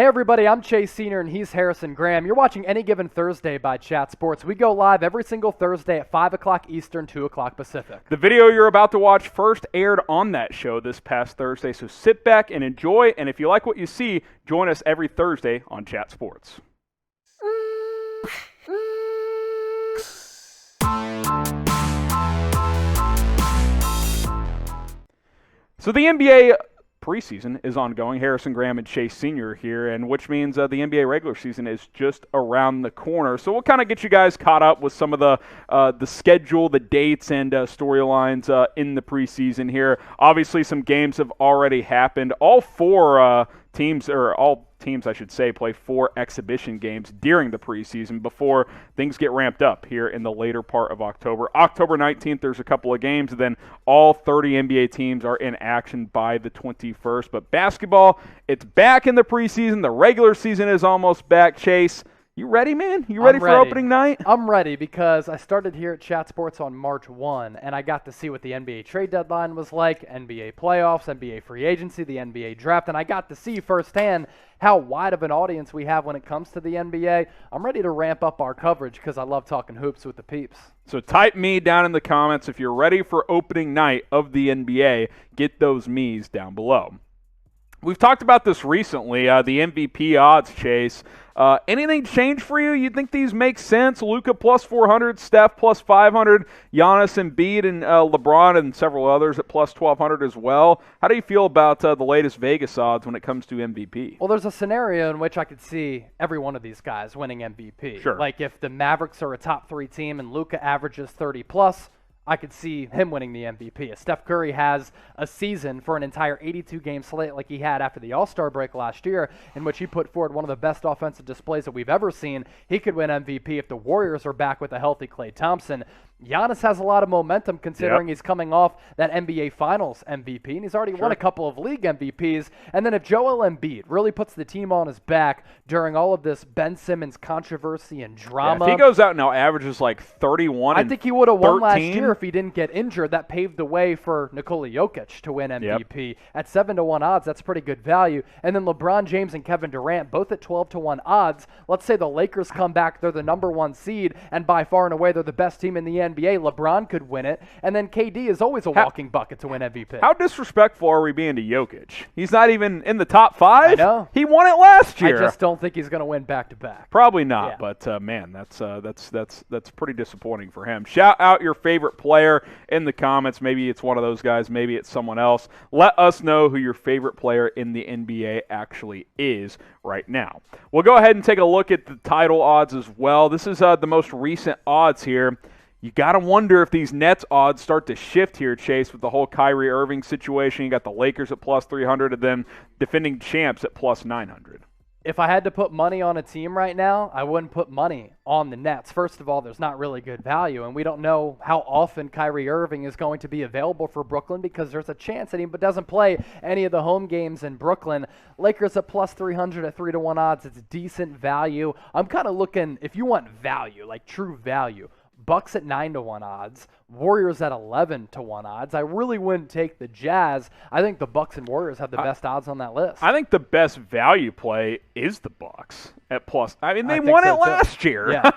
Hey everybody, I'm Chase Sr. and he's Harrison Graham. You're watching Any Given Thursday by Chat Sports. We go live every single Thursday at 5 o'clock Eastern, 2 o'clock Pacific. The video you're about to watch first aired on that show this past Thursday, so sit back and enjoy, and if you like what you see, join us every Thursday on Chat Sports. So the NBA preseason is ongoing. Harrison Graham and Chase Sr. here, and which means the NBA regular season is just around the corner. So we'll kind of get you guys caught up with some of the schedule, the dates, and storylines in the preseason here. Obviously, some games have already happened. All teams, I should say, play 4 exhibition games during the preseason before things get ramped up here in the later part of October. October 19th, there's a couple of games, and then all 30 NBA teams are in action by the 21st. But basketball, it's back in the preseason. The regular season is almost back. Chase, you ready, man? You ready for opening night? I'm ready because I started here at Chat Sports on March 1, and I got to see what the NBA trade deadline was like, NBA playoffs, NBA free agency, the NBA draft, and I got to see firsthand how wide of an audience we have when it comes to the NBA. I'm ready to ramp up our coverage because I love talking hoops with the peeps. So type me down in the comments if you're ready for opening night of the NBA. Get those me's down below. We've talked about this recently, the MVP odds, Chase. Anything change for you? You think these make sense? Luka plus 400, Steph plus 500, Giannis, Embiid, and LeBron, and several others at plus 1,200 as well. How do you feel about the latest Vegas odds when it comes to MVP? Well, there's a scenario in which I could see every one of these guys winning MVP. Sure. Like if the Mavericks are a top 3 team and Luka averages 30 plus, I could see him winning the MVP. If Steph Curry has a season for an entire 82-game slate like he had after the All-Star break last year, in which he put forward one of the best offensive displays that we've ever seen, he could win MVP. If the Warriors are back with a healthy Klay Thompson, Giannis has a lot of momentum considering he's coming off that NBA Finals MVP, and he's already won a couple of league MVPs. And then if Joel Embiid really puts the team on his back during all of this Ben Simmons controversy and drama. If he goes out now, averages like 31 I and think he would have won 13. last year if he didn't get injured. That paved the way for Nikola Jokic to win MVP. At 7-1 odds, that's pretty good value. And then LeBron James and Kevin Durant, both at 12-1 odds. Let's say the Lakers come back, they're the number 1 seed, and by far and away they're the best team in the NBA. LeBron could win it, and then KD is always a walking bucket to win MVP. How disrespectful are we being to Jokic? He's not even in the top 5. I know. He won it last year. I just don't think he's going to win back-to-back. Probably not, but man, that's pretty disappointing for him. Shout out your favorite player in the comments. Maybe it's one of those guys. Maybe it's someone else. Let us know who your favorite player in the NBA actually is right now. We'll go ahead and take a look at the title odds as well. This is the most recent odds here. You got to wonder if these Nets odds start to shift here, Chase, with the whole Kyrie Irving situation. You got the Lakers at plus 300 and then defending champs at plus 900. If I had to put money on a team right now, I wouldn't put money on the Nets. First of all, there's not really good value, and we don't know how often Kyrie Irving is going to be available for Brooklyn because there's a chance that he doesn't play any of the home games in Brooklyn. Lakers at plus 300 at 3-1 odds. It's decent value. I'm kind of looking, if you want value, like true value, Bucks at 9-1 odds, Warriors at 11-1 odds. I really wouldn't take the Jazz. I think the Bucks and Warriors have the best odds on that list. I think the best value play is the Bucks at plus. I mean, they won it last year. Yeah.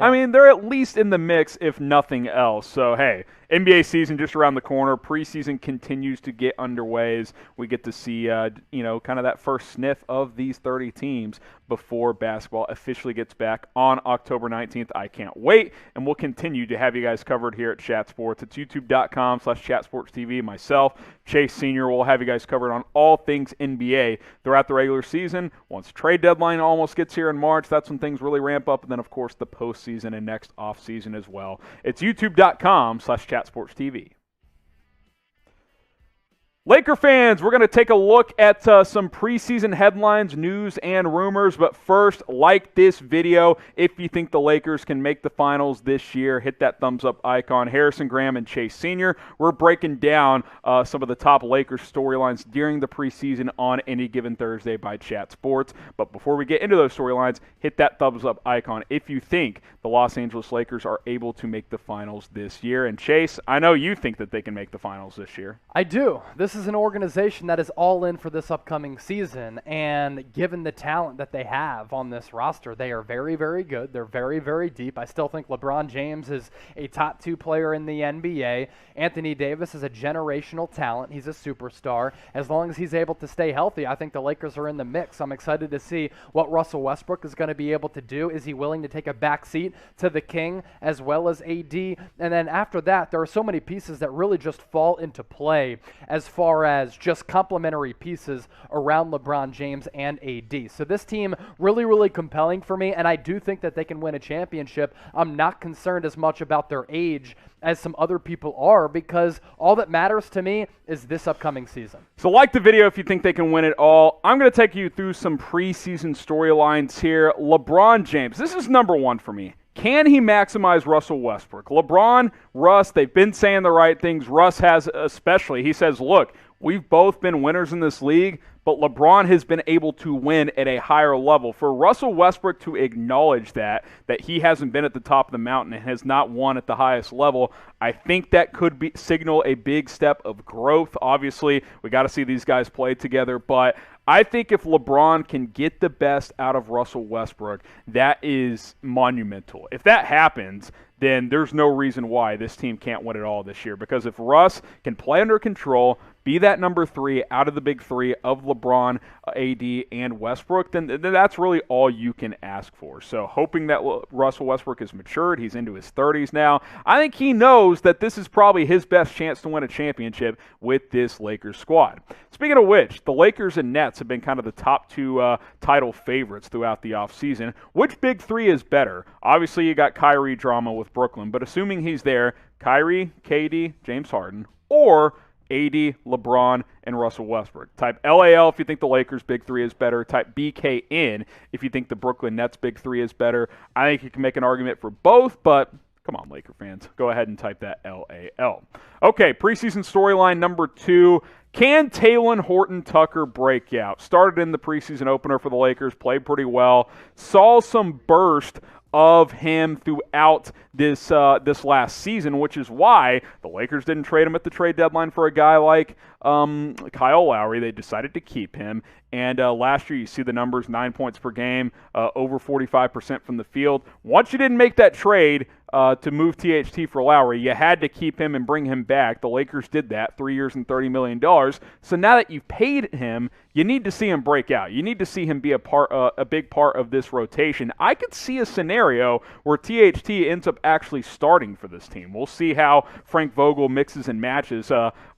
I mean, they're at least in the mix, if nothing else. So, hey, NBA season just around the corner. Preseason continues to get underway as we get to see, kind of that first sniff of these 30 teams before basketball officially gets back on October 19th. I can't wait, and we'll continue to have you guys covered here at Chat Sports. It's youtube.com/ChatSportsTV. Myself, Chase Sr. will have you guys covered on all things NBA throughout the regular season. Once trade deadline almost gets here in March, that's when things really ramp up, and then, of course, the postseason and next offseason as well. It's youtube.com/ChatSportsTV. Laker fans, we're going to take a look at some preseason headlines, news, and rumors. But first, like this video if you think the Lakers can make the finals this year. Hit that thumbs up icon. Harrison Graham and Chase Sr. We're breaking down some of the top Lakers storylines during the preseason on Any Given Thursday by Chat Sports. But before we get into those storylines, hit that thumbs up icon if you think the Los Angeles Lakers are able to make the finals this year. And Chase, I know you think that they can make the finals this year. I do. This is an organization that is all in for this upcoming season, and given the talent that they have on this roster, they are very, very good. They're very, very deep. I still think LeBron James is a top 2 player in the NBA. Anthony Davis is a generational talent. He's a superstar. As long as he's able to stay healthy, I think the Lakers are in the mix. I'm excited to see what Russell Westbrook is going to be able to do. Is he willing to take a back seat to the King as well as AD? And then after that, there are so many pieces that really just fall into play as far as just complementary pieces around LeBron James and AD. So this team really, really compelling for me, and I do think that they can win a championship. I'm not concerned as much about their age as some other people are, because all that matters to me is this upcoming season. So like the video if you think they can win it all. I'm going to take you through some preseason storylines here. LeBron James, this is number 1 for me. Can he maximize Russell Westbrook? LeBron, Russ, they've been saying the right things. Russ has especially. He says, look, we've both been winners in this league, but LeBron has been able to win at a higher level. For Russell Westbrook to acknowledge that he hasn't been at the top of the mountain and has not won at the highest level, I think that could signal a big step of growth. Obviously, we got to see these guys play together, but I think if LeBron can get the best out of Russell Westbrook, that is monumental. If that happens, then there's no reason why this team can't win it all this year. Because if Russ can play under control, be that number 3 out of the big 3 of LeBron, AD, and Westbrook, then that's really all you can ask for. So hoping that Russell Westbrook is matured, he's into his 30s now. I think he knows that this is probably his best chance to win a championship with this Lakers squad. Speaking of which, the Lakers and Nets have been kind of the top 2 title favorites throughout the offseason. Which big 3 is better? Obviously, you got Kyrie drama with Brooklyn, but assuming he's there, Kyrie, KD, James Harden, or AD, LeBron, and Russell Westbrook. Type LAL if you think the Lakers' big 3 is better. Type BKN if you think the Brooklyn Nets' big 3 is better. I think you can make an argument for both, but come on, Laker fans. Go ahead and type that LAL. Okay, preseason storyline number 2. Can Talen Horton-Tucker break out? Started in the preseason opener for the Lakers, played pretty well. Saw some burst of him throughout this last season, which is why the Lakers didn't trade him at the trade deadline for a guy like Kyle Lowry. They decided to keep him. And last year, you see the numbers, 9 points per game, over 45% from the field. Once you didn't make that trade to move THT for Lowry, you had to keep him and bring him back. The Lakers did that, 3 years and $30 million. So now that you've paid him, you need to see him break out. You need to see him be a big part of this rotation. I could see a scenario where THT ends up actually starting for this team. We'll see how Frank Vogel mixes and matches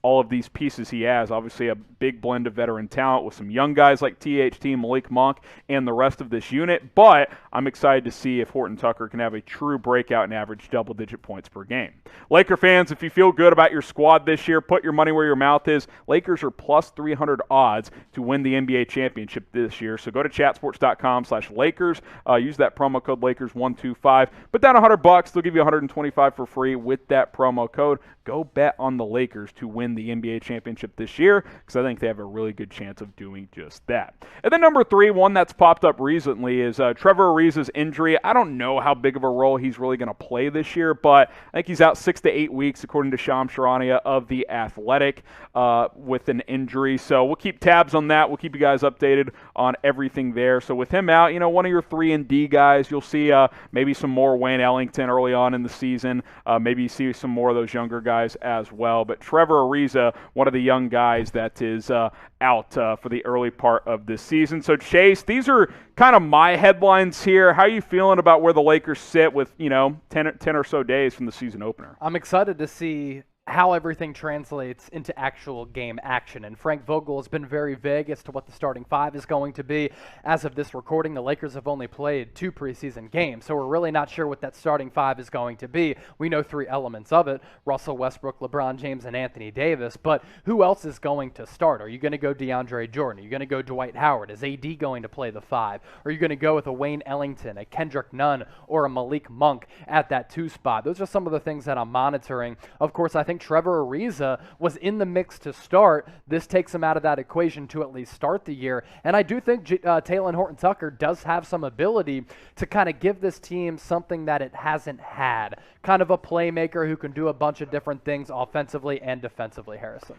all of these pieces he has. Obviously, a big blend of veteran talent with some young guys like THT, Malik Monk, and the rest of this unit. But I'm excited to see if Horton-Tucker can have a true breakout and average double-digit points per game. Laker fans, if you feel good about your squad this year, put your money where your mouth is. Lakers are plus 300 odds to win the NBA championship this year. So go to chatsports.com/Lakers. Use that promo code Lakers125. Put down $100. They'll give you $125 for free with that promo code. Go bet on the Lakers to win the NBA championship this year, because I think they have a really good chance of doing just that. And then number 3, one that's popped up recently, is Trevor Ariza's injury. I don't know how big of a role he's really going to play this year, but I think he's out 6 to 8 weeks, according to Shams Charania of The Athletic, with an injury. So we'll keep tabs on that. We'll keep you guys updated on everything there. So with him out, one of your 3-and-D guys, you'll see maybe some more Wayne Ellington early on in the season. Maybe you see some more of those younger guys as well. But Trevor Ariza, one of the young guys that is out for the early part of this season. So Chase, these are kind of my headlines here. How are you feeling about where the Lakers sit with 10 or so days from the season opener? I'm excited to see how everything translates into actual game action. And Frank Vogel has been very vague as to what the starting 5 is going to be. As of this recording, the Lakers have only played 2 preseason games, so we're really not sure what that starting 5 is going to be. We know 3 elements of it: Russell Westbrook, LeBron James, and Anthony Davis. But who else is going to start? Are you going to go DeAndre Jordan? Are you going to go Dwight Howard? Is AD going to play the 5? Are you going to go with a Wayne Ellington, a Kendrick Nunn, or a Malik Monk at that 2 spot? Those are some of the things that I'm monitoring. Of course, I think Trevor Ariza was in the mix to start. This takes him out of that equation to at least start the year. And I do think Talen Horton-Tucker does have some ability to kind of give this team something that it hasn't had. Kind of a playmaker who can do a bunch of different things offensively and defensively, Harrison.